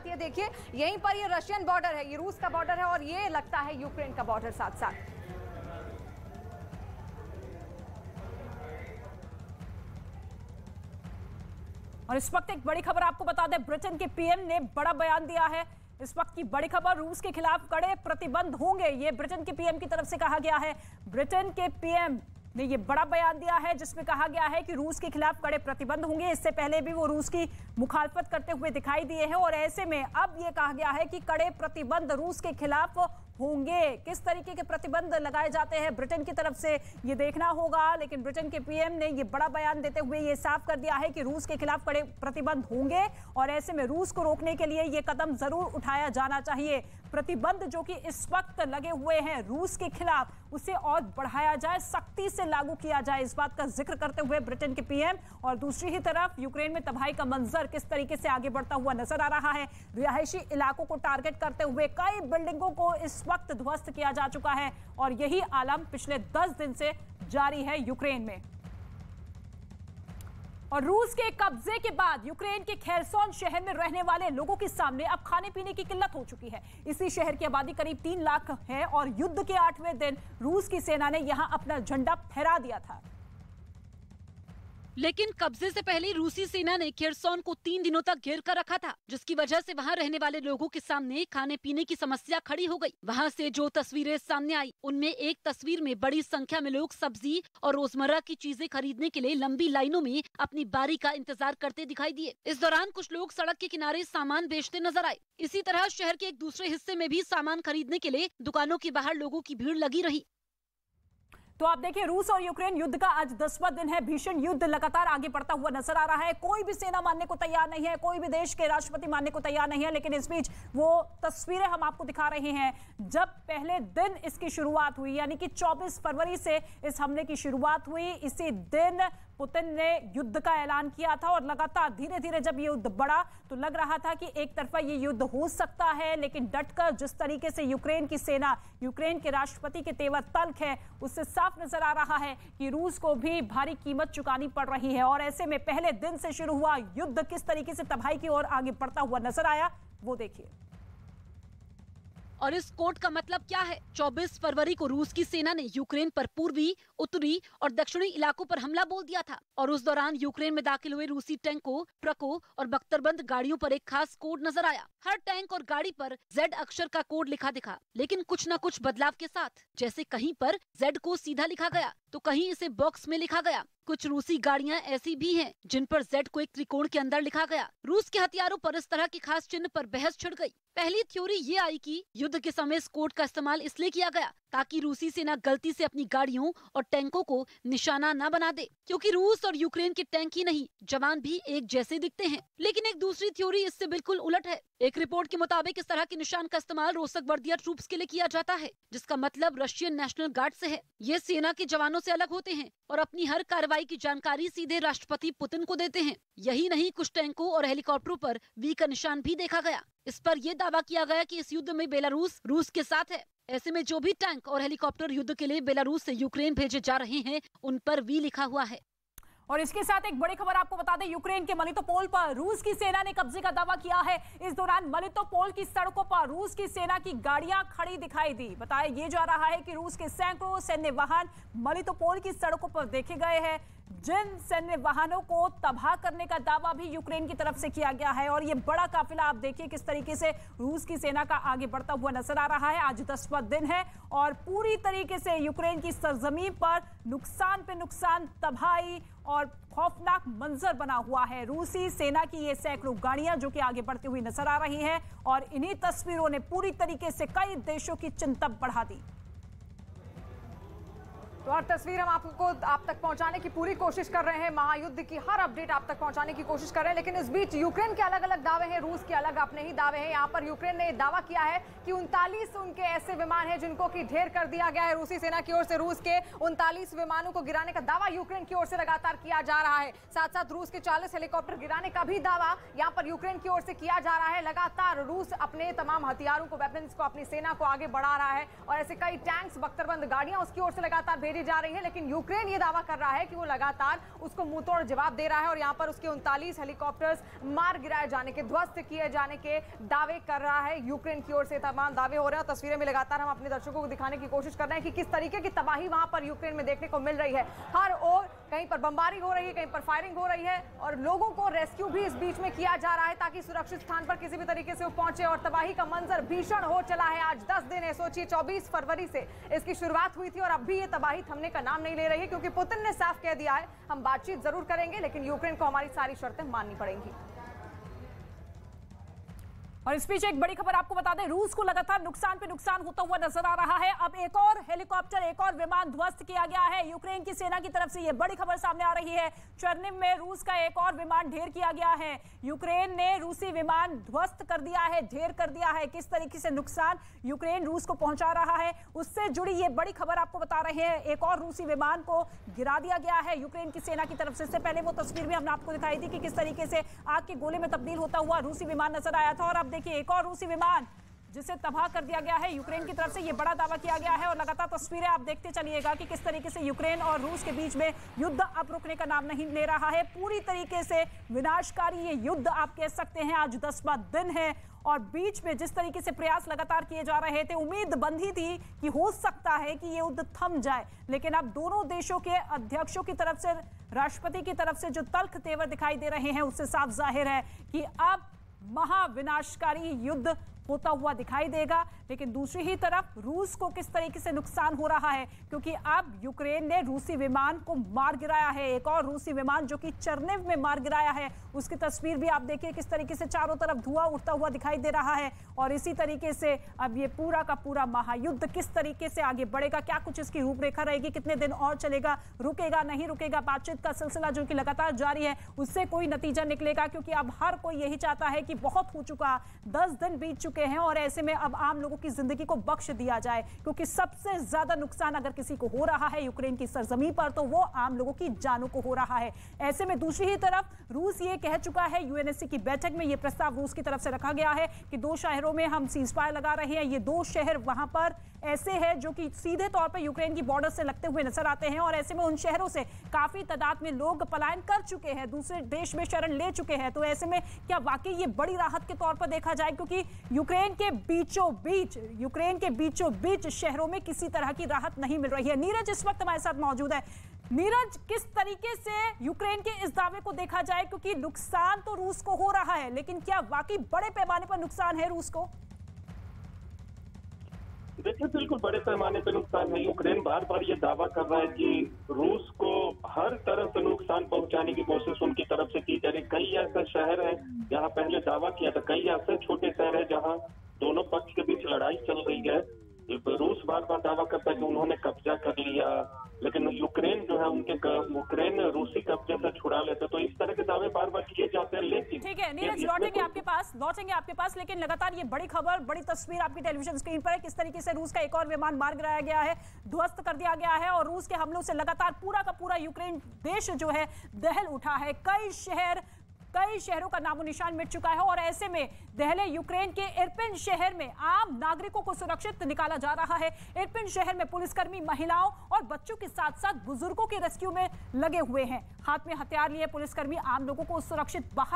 साथ ये देखिए, यहीं पर ये रशियन बॉर्डर है, ये रूस का बॉर्डर है और ये लगता है यूक्रेन का बॉर्डर साथ साथ। और इस वक्त एक बड़ी खबर आपको बता दें, ब्रिटेन के पीएम ने बड़ा बयान दिया है। इस वक्त की बड़ी खबर, रूस के खिलाफ कड़े प्रतिबंध होंगे, ये ब्रिटेन के पीएम की तरफ से कहा गया है। ब्रिटेन के पीएम ने ये बड़ा बयान दिया है जिसमें कहा गया है कि रूस के खिलाफ कड़े प्रतिबंध होंगे। इससे पहले भी वो रूस की मुखालफत करते हुए दिखाई दिए हैं और ऐसे में अब ये कहा गया है कि कड़े प्रतिबंध रूस के खिलाफ होंगे। किस तरीके के प्रतिबंध लगाए जाते हैं ब्रिटेन की तरफ से ये देखना होगा, लेकिन ब्रिटेन के पीएम ने ये बड़ा बयान देते हुए ये साफ कर दिया है कि रूस के खिलाफ कड़े प्रतिबंध होंगे और ऐसे में रूस को रोकने के लिए ये कदम जरूर उठाया जाना चाहिए। प्रतिबंध जो कि इस वक्त लगे हुए हैं रूस के खिलाफ, उसे और बढ़ाया जाए, सख्ती से लागू किया जाए, इस बात का जिक्र करते हुए ब्रिटेन के पीएम। और दूसरी ही तरफ यूक्रेन में तबाही का मंजर किस तरीके से आगे बढ़ता हुआ नजर आ रहा है। रिहायशी इलाकों को टारगेट करते हुए कई बिल्डिंगों को इस वक्त ध्वस्त किया जा चुका है और यही आलम पिछले 10 दिन से जारी है यूक्रेन में। और रूस के कब्जे के बाद यूक्रेन के खेरसोन शहर में रहने वाले लोगों के सामने अब खाने पीने की किल्लत हो चुकी है। इसी शहर की आबादी करीब 3 लाख है और युद्ध के 8वें दिन रूस की सेना ने यहां अपना झंडा फहरा दिया था। लेकिन कब्जे से पहले रूसी सेना ने खेरसोन को 3 दिनों तक घेर कर रखा था, जिसकी वजह से वहां रहने वाले लोगों के सामने खाने पीने की समस्या खड़ी हो गई। वहां से जो तस्वीरें सामने आई, उनमें एक तस्वीर में बड़ी संख्या में लोग सब्जी और रोजमर्रा की चीजें खरीदने के लिए लंबी लाइनों में अपनी बारी का इंतजार करते दिखाई दिए। इस दौरान कुछ लोग सड़क के किनारे सामान बेचते नजर आए। इसी तरह शहर के एक दूसरे हिस्से में भी सामान खरीदने के लिए दुकानों के बाहर लोगों की भीड़ लगी रही। तो आप देखिए, रूस और यूक्रेन युद्ध का आज 10वां दिन है। भीषण युद्ध लगातार आगे बढ़ता हुआ नजर आ रहा है। कोई भी सेना मानने को तैयार नहीं है, कोई भी देश के राष्ट्रपति मानने को तैयार नहीं है, लेकिन इस बीच वो तस्वीरें हम आपको दिखा रहे हैं जब पहले दिन इसकी शुरुआत हुई, यानी कि 24 फरवरी से इस हमले की शुरुआत हुई। इसी दिन पुतिन ने युद्ध का ऐलान किया था और लगातार धीरे धीरे जब ये युद्ध बढ़ा तो लग रहा था कि एक तरफा ये युद्ध हो सकता है, लेकिन डटकर जिस तरीके से यूक्रेन की सेना, यूक्रेन के राष्ट्रपति के तेवर तल्ख है, उससे साफ नजर आ रहा है कि रूस को भी भारी कीमत चुकानी पड़ रही है। और ऐसे में पहले दिन से शुरू हुआ युद्ध किस तरीके से तबाही की ओर आगे बढ़ता हुआ नजर आया, वो देखिए। और इस कोड का मतलब क्या है? 24 फरवरी को रूस की सेना ने यूक्रेन पर पूर्वी, उत्तरी और दक्षिणी इलाकों पर हमला बोल दिया था और उस दौरान यूक्रेन में दाखिल हुए रूसी टैंकों, ट्रकों और बख्तरबंद गाड़ियों पर एक खास कोड नजर आया। हर टैंक और गाड़ी पर Z अक्षर का कोड लिखा दिखा, लेकिन कुछ न कुछ बदलाव के साथ। जैसे कहीं पर Z को सीधा लिखा गया तो कहीं इसे बॉक्स में लिखा गया। कुछ रूसी गाड़ियां ऐसी भी हैं जिन पर Z को एक त्रिकोण के अंदर लिखा गया। रूस के हथियारों पर इस तरह के खास चिन्ह पर बहस छिड़ गई। पहली थ्योरी ये आई कि युद्ध के समय इस कोड का इस्तेमाल इसलिए किया गया ताकि रूसी सेना गलती से अपनी गाड़ियों और टैंकों को निशाना न बना दे, क्योंकि रूस और यूक्रेन के टैंक ही नहीं, जवान भी एक जैसे दिखते हैं। लेकिन एक दूसरी थ्योरी इससे बिल्कुल उलट है। एक रिपोर्ट के मुताबिक इस तरह के निशान का इस्तेमाल रोसक वर्दिया ट्रूप्स के लिए किया जाता है, जिसका मतलब रशियन नेशनल गार्ड से है। ये सेना के जवानों से अलग होते हैं और अपनी हर कार्रवाई की जानकारी सीधे राष्ट्रपति पुतिन को देते हैं। यही नहीं, कुछ टैंकों और हेलीकॉप्टरों पर वी का निशान भी देखा गया। इस पर यह दावा किया गया कि इस युद्ध में बेलारूस रूस के साथ है। ऐसे में जो भी टैंक और हेलीकॉप्टर युद्ध के लिए बेलारूस से यूक्रेन भेजे जा रहे हैं, उन पर वी लिखा हुआ है। और इसके साथ एक बड़ी खबर आपको बता दें, यूक्रेन के मेलिटोपोल पर रूस की सेना ने कब्जे का दावा किया है। इस दौरान मेलिटोपोल की सड़कों पर रूस की सेना की गाड़ियां खड़ी दिखाई दी। बताया ये जा रहा है कि रूस के सैकड़ों सैन्य वाहन मेलिटोपोल की सड़कों पर देखे गए हैं, जिन सैन्य वाहनों को तबाह करने का दावा भी यूक्रेन की तरफ से किया गया है। और ये बड़ा काफिला आप देखिए किस तरीके से रूस की सेना का आगे बढ़ता हुआ नजर आ रहा है। आज 10वां दिन है और पूरी तरीके से यूक्रेन की सरजमीन पर नुकसान पे नुकसान, तबाही और खौफनाक मंजर बना हुआ है। रूसी सेना की ये सैकड़ों गाड़ियां जो कि आगे बढ़ती हुई नजर आ रही हैं और इन्हीं तस्वीरों ने पूरी तरीके से कई देशों की चिंता बढ़ा दी। तो हर तस्वीर हम आपको आप तक पहुंचाने की पूरी कोशिश कर रहे हैं, महायुद्ध की हर अपडेट आप तक पहुंचाने की कोशिश कर रहे हैं। लेकिन इस बीच यूक्रेन के अलग अलग दावे हैं, रूस के अलग अपने ही दावे हैं। यहाँ पर यूक्रेन ने दावा किया है कि 39 उनके ऐसे विमान हैं जिनको कि ढेर कर दिया गया है रूसी सेना की ओर से। रूस के 39 विमानों को गिराने का दावा यूक्रेन की ओर से लगातार किया जा रहा है। साथ साथ रूस के 40 हेलीकॉप्टर गिराने का भी दावा यहाँ पर यूक्रेन की ओर से किया जा रहा है। लगातार रूस अपने तमाम हथियारों को, वेपन्स को, अपनी सेना को आगे बढ़ा रहा है और ऐसे कई टैंक्स, बख्तरबंद गाड़ियां उसकी ओर से लगातार भेजी जा रही है, लेकिन यूक्रेन ये दावा कर रहा है कि वो लगातार उसको मुंहतोड़ जवाब दे रहा है और यहाँ पर उसके 39 हेलीकॉप्टर्स मार गिराए जाने के, ध्वस्त किए जाने के दावे कर रहा है। यूक्रेन की ओर से तमाम दावे हो रहे हैं और तस्वीरें में लगातार हम अपने दर्शकों को दिखाने की कोशिश कर रहे हैं कि किस तरीके की तबाही वहां पर यूक्रेन में देखने को मिल रही है। हर ओर कहीं पर बमबारी हो रही है, कहीं पर फायरिंग हो रही है और लोगों को रेस्क्यू भी इस बीच में किया जा रहा है ताकि सुरक्षित स्थान पर किसी भी तरीके से वो पहुंचे। और तबाही का मंजर भीषण हो चला है। आज 10 दिन है, सोचिए 24 फरवरी से इसकी शुरुआत हुई थी और अब भी ये तबाही थमने का नाम नहीं ले रही है, क्योंकि पुतिन ने साफ कह दिया है हम बातचीत जरूर करेंगे लेकिन यूक्रेन को हमारी सारी शर्तें माननी पड़ेंगी। और इस बीच एक बड़ी खबर आपको बता दें, रूस को लगातार नुकसान पे नुकसान होता हुआ नजर आ रहा है। अब एक और हेलीकॉप्टर, एक और विमान ध्वस्त किया गया है यूक्रेन की सेना की तरफ से। ये बड़ी खबर सामने आ रही है। चर्निव में रूस का एक और विमान ढेर किया गया है। यूक्रेन ने रूसी विमान ध्वस्त कर दिया है, ढेर कर दिया है। किस तरीके से नुकसान यूक्रेन रूस को पहुंचा रहा है, उससे जुड़ी ये बड़ी खबर आपको बता रहे हैं। एक और रूसी विमान को गिरा दिया गया है यूक्रेन की सेना की तरफ से। इससे पहले वो तस्वीर में हमने आपको दिखाई थी कि किस तरीके से आग के गोले में तब्दील होता हुआ रूसी विमान नजर आया था। और अब देखिए एक और रूसी विमान जिसे तबाह कर दिया गया है यूक्रेन की तरफ से। ये बड़ा दावा किया गया है और लगातार तस्वीरें आप देखते चलिएगा कि किस तरीके से यूक्रेन और रूस के बीच में युद्ध अब रुकने का नाम नहीं ले रहा है। पूरी तरीके से विनाशकारी ये युद्ध आप कह सकते हैं। आज 10वां दिन है और बीच में जिस तरीके से प्रयास लगातार किए जा रहे थे, उम्मीद बंधी थी कि हो सकता है कि ये युद्ध थम जाए, लेकिन अब दोनों देशों के अध्यक्षों की तरफ से, राष्ट्रपति की तरफ से जो तल्ख तेवर दिखाई दे रहे हैं, उससे साफ जाहिर है कि अब महाविनाशकारी युद्ध होता हुआ दिखाई देगा। लेकिन दूसरी ही तरफ रूस को किस तरीके से नुकसान हो रहा है, क्योंकि अब यूक्रेन ने रूसी विमान को मार गिराया है। एक और रूसी विमान जो कि चर्निव में मार गिराया है, उसकी तस्वीर भी आप देखिए किस तरीके से चारों तरफ धुआं उठता हुआ दिखाई दे रहा है। और इसी तरीके से अब ये पूरा का पूरा महायुद्ध किस तरीके से आगे बढ़ेगा, क्या कुछ इसकी रूपरेखा रहेगी, कितने दिन और चलेगा, रुकेगा नहीं रुकेगा, बातचीत का सिलसिला जो कि लगातार जारी है, उससे कोई नतीजा निकलेगा। क्योंकि अब हर कोई यही चाहता है कि बहुत हो चुका, 10 दिन बीत चुके हैं और ऐसे में अब आम लोगों की जिंदगी को बख्श दिया जाए, क्योंकि सबसे ज्यादा नुकसान अगर किसी को हो रहा है यूक्रेन की सरजमीन पर तो वो आम लोगों की जानों को हो रहा है। ऐसे में दूसरी ही तरफ रूस ये कह चुका है, यूएनएससी की बैठक में ये प्रस्ताव रूस की तरफ से रखा गया है कि 2 शहरों में हम सीजफायर लगा रहे हैं। ये 2 शहर वहां पर ऐसे हैं जो कि सीधे तौर पर यूक्रेन की बॉर्डर से लगते हुए नजर आते हैं और ऐसे में उन शहरों से काफी तादाद में लोग पलायन कर चुके हैं, दूसरे देश में शरण ले चुके हैं। तो ऐसे में क्या वाकई ये बड़ी राहत के तौर पर देखा जाए, क्योंकि यूक्रेन के बीचों बीच शहरों में किसी तरह की राहत नहीं मिल रही है। नीरज इस वक्त हमारे साथ मौजूद है। नीरज, किस तरीके से यूक्रेन के इस दावे को देखा जाए, क्योंकि नुकसान तो रूस को हो रहा है, लेकिन क्या वाकई बड़े पैमाने पर नुकसान है रूस को? देखिए, बिल्कुल बड़े पैमाने पर नुकसान है। यूक्रेन बार बार ये दावा कर रहा है कि रूस को हर तरह से नुकसान पहुंचाने की कोशिश उनकी तरफ से की जा रही। कई ऐसे शहर हैं जहां पहले दावा किया था, कई ऐसे छोटे शहर हैं जहां दोनों पक्ष के बीच लड़ाई चल रही है। रूस बार बार दावा करता है कि उन्होंने कब्जा कर लिया, लेकिन यूक्रेन जो है यूक्रेन रूसी कब्जे से छुड़ा लेते। तो इस तरह के दावे बार बार किए जाते हैं। लेकिन ठीक है नीरज, लौटेंगे आपके पास, लेकिन लगातार ये बड़ी खबर, बड़ी तस्वीर आपकी टेलीविजन स्क्रीन पर है। किस तरीके से रूस का एक और विमान मार गिराया गया है, ध्वस्त कर दिया गया है और रूस के हमलों से लगातार पूरा का पूरा यूक्रेन देश जो है दहल उठा है। कई शहरों का नामो निशान मिट चुका है और ऐसे में दहले यूक्रेन के इरपिन शहर में आम नागरिकों को सुरक्षित निकाला जा रहा है। इरपिन शहर में पुलिसकर्मी महिलाओं और बच्चों के साथ साथ बुजुर्गों के रेस्क्यू में लगे हुए हैं। हाथ में हथियार लिए पुलिसकर्मी आम लोगों को सुरक्षित बाहर